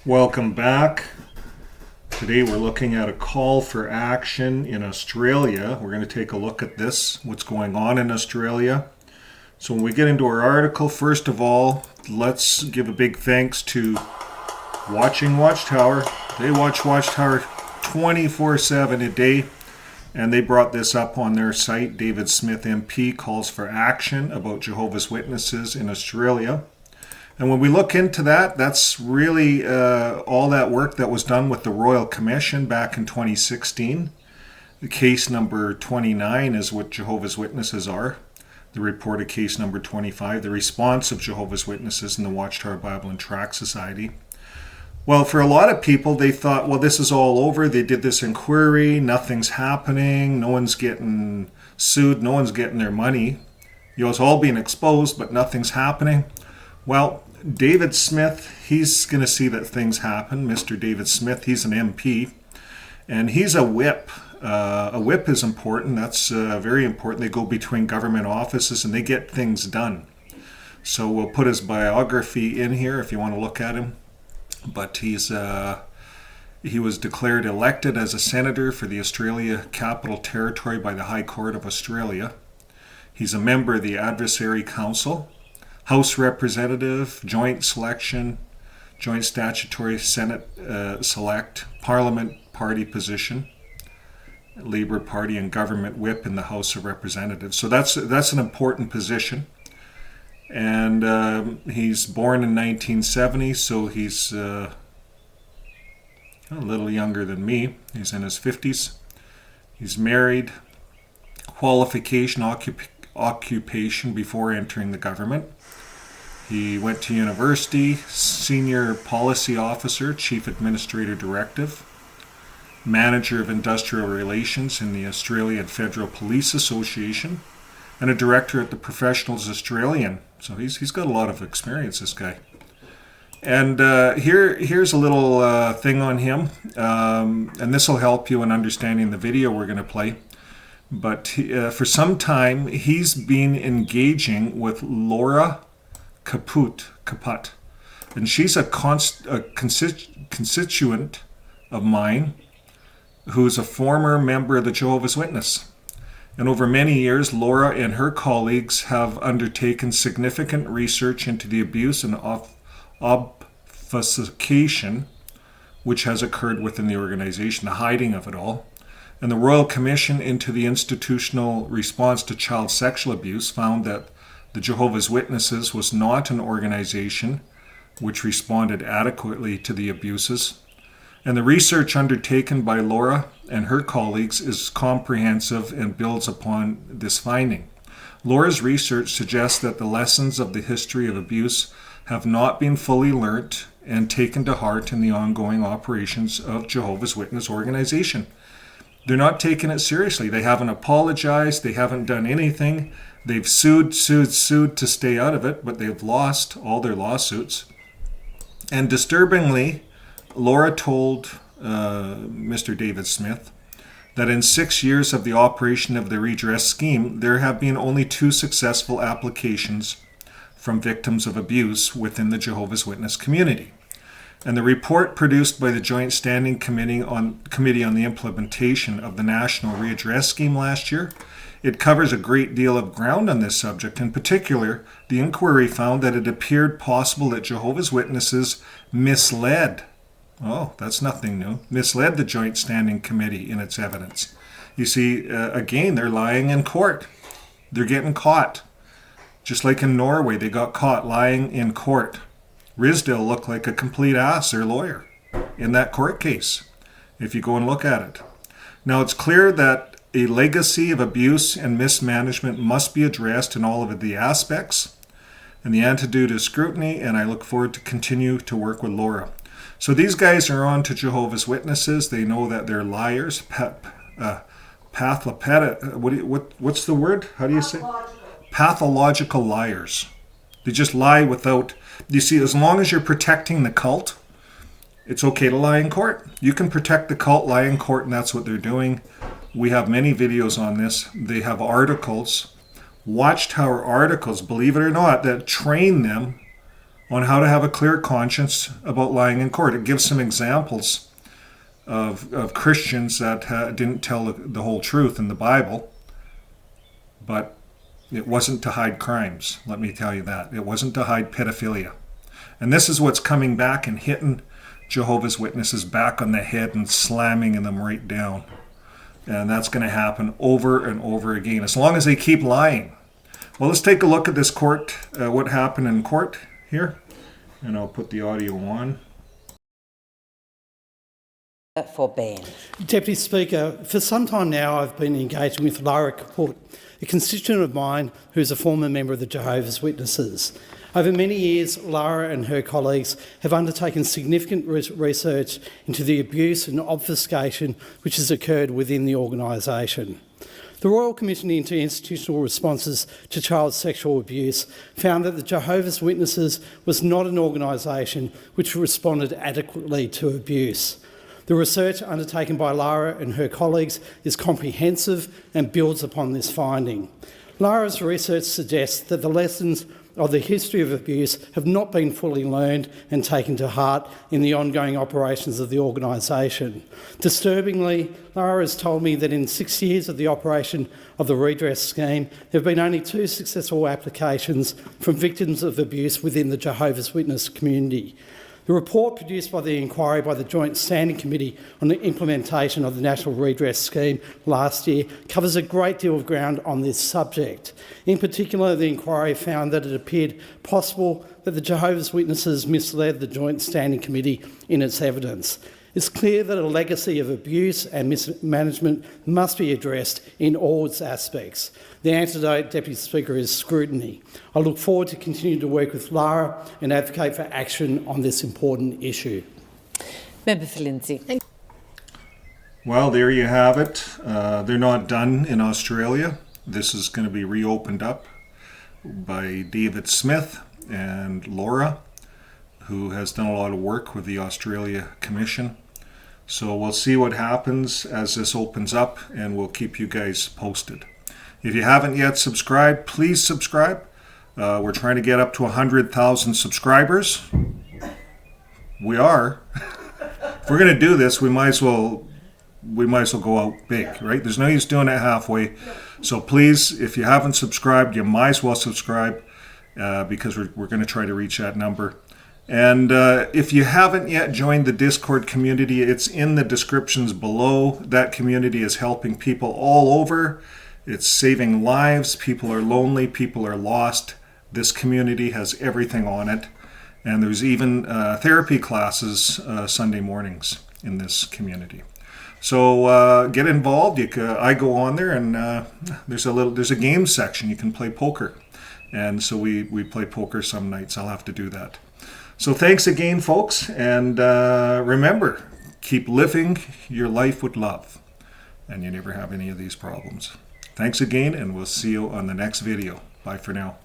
Welcome back. Today we're looking at a call for action in Australia. We're going to take a look at this, what's going on in Australia. So when we get into our article, first of all, let's give a big thanks to Watching Watchtower. They watch Watchtower 24/7 a day, and they brought this up on their site. David Smith MP calls for action about Jehovah's Witnesses in Australia. And when we look into that, that's really all that work that was done with the Royal Commission back in 2016. The case number 29 is what Jehovah's Witnesses are. The reported case number 25, the response of Jehovah's Witnesses in the Watchtower Bible and Tract Society. Well, for a lot of people, they thought, well, this is all over. They did this inquiry. Nothing's happening. No one's getting sued. No one's getting their money. It's all being exposed, but nothing's happening. Well, David Smith, he's going to see that things happen. Mr. David Smith, he's an MP, and he's a whip. A whip is important. That's very important. They go between government offices and they get things done. So we'll put his biography in here if you want to look at him. But he was declared elected as a senator for the Australia Capital Territory by the High Court of Australia. He's a member of the Adversary Council, House Representative, Joint Selection, Joint Statutory Senate Select, Parliament Party position, Labour Party and Government Whip in the House of Representatives. So that's an important position. And he's born in 1970, so he's a little younger than me. He's in his 50s. He's married. Qualification, occupation before entering the government. He went to university, senior policy officer, chief administrator directive, manager of industrial relations in the Australian Federal Police Association, and a director at the Professionals Australian. So he's got a lot of experience, this guy. And here's a little thing on him, and this will help you in understanding the video we're going to play. But for some time, he's been engaging with Laura Caput, and she's a constituent of mine who's a former member of the Jehovah's Witness. And over many years, Laura and her colleagues have undertaken significant research into the abuse and obfuscation which has occurred within the organization, the hiding of it all. And the Royal Commission into the Institutional Response to Child Sexual Abuse found that the Jehovah's Witnesses was not an organization which responded adequately to the abuses. And the research undertaken by Laura and her colleagues is comprehensive and builds upon this finding. Laura's research suggests that the lessons of the history of abuse have not been fully learnt and taken to heart in the ongoing operations of Jehovah's Witness organization. They're not taking it seriously. They haven't apologized. They haven't done anything. They've sued to stay out of it, but they've lost all their lawsuits. And disturbingly, Laura told Mr. David Smith that in 6 years of the operation of the redress scheme, there have been only 2 successful applications from victims of abuse within the Jehovah's Witness community. And the report produced by the Joint Standing Committee on the Implementation of the National Redress Scheme last year, it covers a great deal of ground on this subject. In particular, the inquiry found that it appeared possible that Jehovah's Witnesses misled the Joint Standing Committee in its evidence. You see, again, they're lying in court. They're getting caught. Just like in Norway, they got caught lying in court. Risdale looked like a complete ass, their lawyer, in that court case, if you go and look at it. Now, it's clear that a legacy of abuse and mismanagement must be addressed in all of the aspects, and the antidote is scrutiny, and I look forward to continue to work with Laura. So these guys are on to Jehovah's Witnesses. They know that they're liars. What's the word? How do you say? Pathological liars. They just lie without... You see, as long as you're protecting the cult, it's okay to lie in court. You can protect the cult, lie in court, and that's what they're doing. We have many videos on this. They have articles, Watchtower articles, believe it or not, that train them on how to have a clear conscience about lying in court. It gives some examples of Christians that didn't tell the whole truth in the Bible, but it wasn't to hide crimes. Let me tell you that. It wasn't to hide pedophilia. And this is what's coming back and hitting Jehovah's Witnesses back on the head and slamming them right down. And that's going to happen over and over again, as long as they keep lying. Well, let's take a look at this court, what happened in court here. And I'll put the audio on. For Ben. Deputy Speaker, for some time now I've been engaging with Lara Kaput, a constituent of mine who is a former member of the Jehovah's Witnesses. Over many years, Lara and her colleagues have undertaken significant research into the abuse and obfuscation which has occurred within the organisation. The Royal Commission into Institutional Responses to Child Sexual Abuse found that the Jehovah's Witnesses was not an organisation which responded adequately to abuse. The research undertaken by Lara and her colleagues is comprehensive and builds upon this finding. Lara's research suggests that the lessons of the history of abuse have not been fully learned and taken to heart in the ongoing operations of the organisation. Disturbingly, Lara has told me that in 6 years of the operation of the redress scheme, there have been only 2 successful applications from victims of abuse within the Jehovah's Witness community. The report produced by the inquiry by the Joint Standing Committee on the implementation of the National Redress Scheme last year covers a great deal of ground on this subject. In particular, the inquiry found that it appeared possible that the Jehovah's Witnesses misled the Joint Standing Committee in its evidence. It's clear that a legacy of abuse and mismanagement must be addressed in all its aspects. The antidote, Deputy Speaker, is scrutiny. I look forward to continuing to work with Lara and advocate for action on this important issue. Member for Lindsay. Well, there you have it. They're not done in Australia. This is going to be reopened up by David Smith and Laura, who has done a lot of work with the Australia Commission. So we'll see what happens as this opens up, and we'll keep you guys posted. If you haven't yet subscribed, please subscribe. We're trying to get up to 100,000 subscribers. We are. If we're going to do this, we might as well go out big, right? There's no use doing it halfway. So please, if you haven't subscribed, you might as well subscribe because we're going to try to reach that number. And if you haven't yet joined the Discord community, it's in the descriptions below. That community is helping people all over. It's saving lives. People are lonely. People are lost. This community has everything on it. And there's even therapy classes Sunday mornings in this community. So get involved. I go on there, and there's a game section. You can play poker. And so we play poker some nights. I'll have to do that. So thanks again, folks, and remember, keep living your life with love, and you never have any of these problems. Thanks again, and we'll see you on the next video. Bye for now.